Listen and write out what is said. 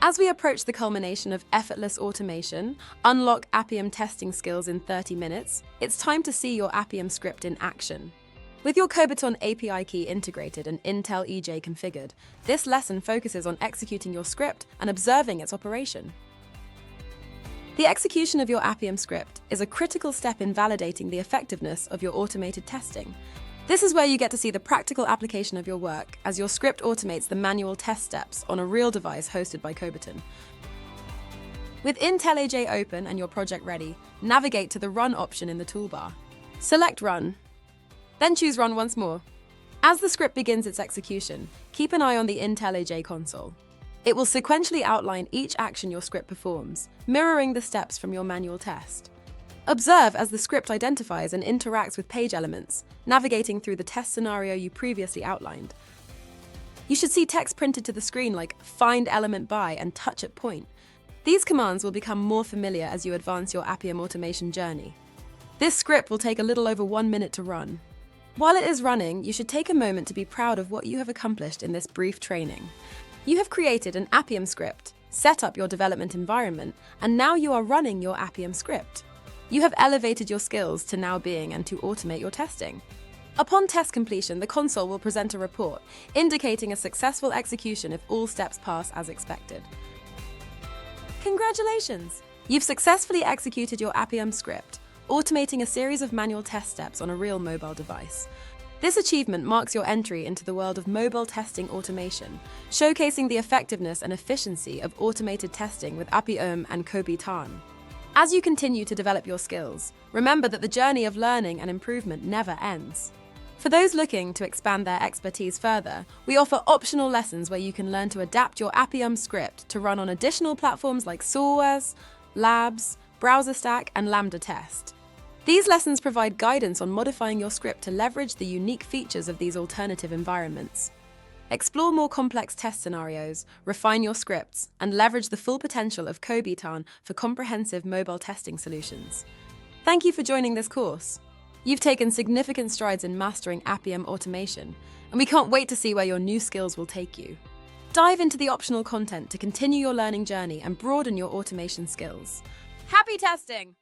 As we approach the culmination of effortless automation, unlock Appium testing skills in 30 minutes, it's time to see your Appium script in action. With your Kobiton API key integrated and Intel EJ configured, this lesson focuses on executing your script and observing its operation. The execution of your Appium script is a critical step in validating the effectiveness of your automated testing. This is where you get to see the practical application of your work as your script automates the manual test steps on a real device hosted by Kobiton. With Intel EJ open and your project ready, navigate to the Run option in the toolbar. Select Run. Then choose Run once more. As the script begins its execution, keep an eye on the Intel EJ console. It will sequentially outline each action your script performs, mirroring the steps from your manual test. Observe as the script identifies and interacts with page elements, navigating through the test scenario you previously outlined. You should see text printed to the screen like Find Element By and Touch at Point. These commands will become more familiar as you advance your Appium automation journey. This script will take a little over 1 minute to run. While it is running, you should take a moment to be proud of what you have accomplished in this brief training. You have created an Appium script, set up your development environment, and now you are running your Appium script. You have elevated your skills to now being and to automate your testing. Upon test completion, the console will present a report, indicating a successful execution if all steps pass as expected. Congratulations! You've successfully executed your Appium script, automating a series of manual test steps on a real mobile device. This achievement marks your entry into the world of mobile testing automation, showcasing the effectiveness and efficiency of automated testing with Appium and Kobiton. As you continue to develop your skills, remember that the journey of learning and improvement never ends. For those looking to expand their expertise further, we offer optional lessons where you can learn to adapt your Appium script to run on additional platforms like Solware, Labs, BrowserStack, and Lambda Test. These lessons provide guidance on modifying your script to leverage the unique features of these alternative environments. Explore more complex test scenarios, refine your scripts, and leverage the full potential of Kobiton for comprehensive mobile testing solutions. Thank you for joining this course. You've taken significant strides in mastering Appium automation, and we can't wait to see where your new skills will take you. Dive into the optional content to continue your learning journey and broaden your automation skills. Happy testing!